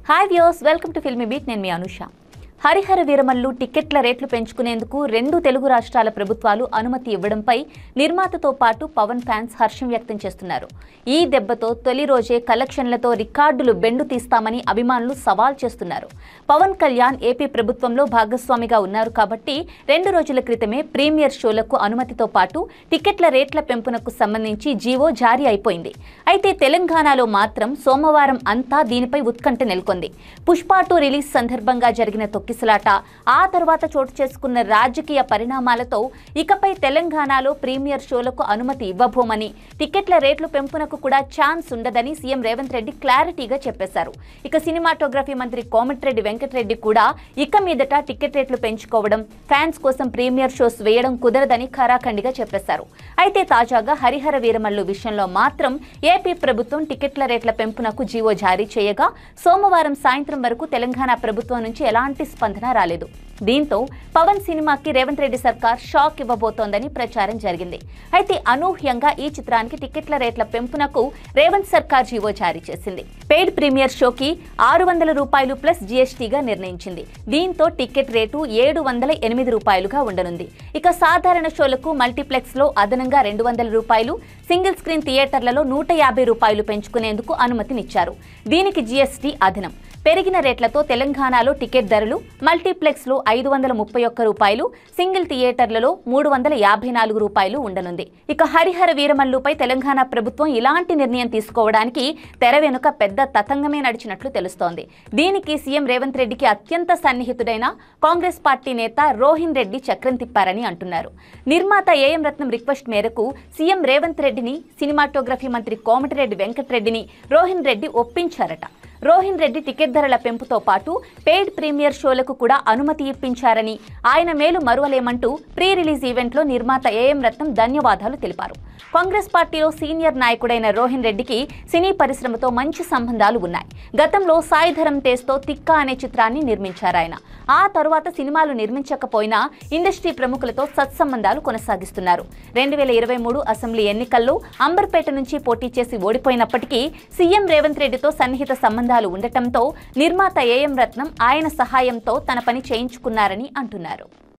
Hi viewers, welcome to filmy beat. నేను మీ అనుష. హరిహర వీరమల్లు టికెట్ల రేట్లు పెంచుకునేందుకు 2 తెలుగు రాష్ట్రాల ప్రభుత్వాలు అనుమతి ఇవ్వడంపై నిర్మాతతో పాటు పవన్ ఫ్యాన్స్ హర్షం వ్యక్తం చేస్తున్నారు. ఈ దెబ్బతో తొలి రోజే కలెక్షన్లతో రికార్డులు బెండు తీస్తామని అభిమానులు సవాల్ చేస్తున్నారు. పవన్ కళ్యాణ్ ఏపీ ప్రభుత్వంలో భాగస్వామిగా ఉన్నారు కాబట్టి 2 రోజుల క్రితమే ప్రీమియర్ షోలకు అనుమతితో పాటు టికెట్ల రేట్ల పెంపునకు సంబంధించి జీవో జారీ అయిపోయింది. అయితే తెలంగాణలో మాత్రం సోమవారం అంతా దీనిపై ఉత్కంఠ నెలకొంది. పుష్ప 2 రిలీజ్ సందర్భంగా జరిగిన తొక్కిసలాట, ఆ తర్వాత చోటు చేసుకున్న రాజకీయ పరిణామాలతో ఇకపై తెలంగాణలో ప్రీమియర్ షోలకు అనుమతి ఇవ్వబోమని, టికెట్ల రేట్లు పెంపునకు కూడా ఛాన్స్ ఉండదని సీఎం రేవంత్ రెడ్డి క్లారిటీగా చెప్పేశారు. ఇక సినిమాటోగ్రఫీ మంత్రి కోమటిరెడ్డి వెంకటరెడ్డి కూడా ఇక మీదట టికెట్ రేట్లు పెంచుకోవడం, ఫ్యాన్స్ కోసం ప్రీమియర్ షోస్ వేయడం కుదరదని ఖరాఖండిగా చెప్పేశారు. అయితే తాజాగా హరిహర వీరమల్లు విషయంలో మాత్రం ఏపీ ప్రభుత్వం టికెట్ల రేట్ల పెంపునకు జీవో జారీ చేయగా సోమవారం సాయంత్రం వరకు తెలంగాణ ప్రభుత్వం నుంచి ఎలాంటి స్పందన రాలేదు. దీంతో పవన్ సినిమాకి రేవంత్ రెడ్డి సర్కార్ షాక్ ఇవ్వబోతోందని ప్రచారం జరిగింది. అయితే అనూహ్యంగా ఈ చిత్రానికి టికెట్ల రేట్ల పెంపునకు రేవంత్ సర్కార్ జీవో జారీ చేసింది. పెయిడ్ ప్రీమియర్ షోకి ₹600 ప్లస్ జీఎస్టీగా నిర్ణయించింది. దీంతో టికెట్ రేటు ₹708గా ఉండనుంది. ఇక సాధారణ షోలకు మల్టీప్లెక్స్ లో అదనంగా ₹200, సింగిల్ స్క్రీన్ థియేటర్లలో ₹150 పెంచుకునేందుకు అనుమతినిచ్చారు. దీనికి జీఎస్టీ అదనం. పెరిగిన రేట్లతో తెలంగాణలో టికెట్ ధరలు మల్టీప్లెక్స్ లో ₹531, సింగిల్ థియేటర్లలో ₹354 ఉండనుంది. ఇక హరిహర వీరమల్లుపై తెలంగాణ ప్రభుత్వం ఇలాంటి నిర్ణయం తీసుకోవడానికి తెర వెనుక పెద్ద తతంగమే నడిచినట్లు తెలుస్తోంది. దీనికి సీఎం రేవంత్ రెడ్డికి అత్యంత సన్నిహితుడైన కాంగ్రెస్ పార్టీ నేత రోహిన్ రెడ్డి చక్రం తిప్పారని అంటున్నారు. నిర్మాత ఏఎం రత్నం రిక్వెస్ట్ మేరకు సీఎం రేవంత్ రెడ్డిని, సినిమాటోగ్రఫీ మంత్రి కోమటిరెడ్డి వెంకటరెడ్డిని రోహిన్ రెడ్డి ఒప్పించారట. రోహిన్ రెడ్డి టికెట్ ధరల పెంపుతో పాటు పెయిడ్ ప్రీమియర్ షోలకు కూడా అనుమతి ఇప్పించారని, ఆయన మేలు మరువలేమంటూ ప్రీ రిలీజ్ ఈవెంట్లో నిర్మాత ఏఎం రత్నం ధన్యవాదాలు తెలిపారు. కాంగ్రెస్ పార్టీలో సీనియర్ నాయకుడైన రోహిన్ రెడ్డికి సినీ పరిశ్రమతో మంచి సంబంధాలు ఉన్నాయి. గతంలో సాయి ధరమ్ తేజ్తో తిక్క అనే చిత్రాన్ని నిర్మించారాయన. ఆ తరువాత సినిమాలు నిర్మించకపోయినా ఇండస్ట్రీ ప్రముఖులతో సత్సంబంధాలు కొనసాగిస్తున్నారు. 2023 అసెంబ్లీ ఎన్నికల్లో అంబర్పేట నుంచి పోటీ చేసి ఓడిపోయినప్పటికీ సీఎం రేవంత్ రెడ్డితో సన్నిహిత సంబంధాలు ఉండటంతో నిర్మాత ఏఎం రత్నం ఆయన సహాయంతో తన పని చేయించుకున్నారని అంటున్నారు.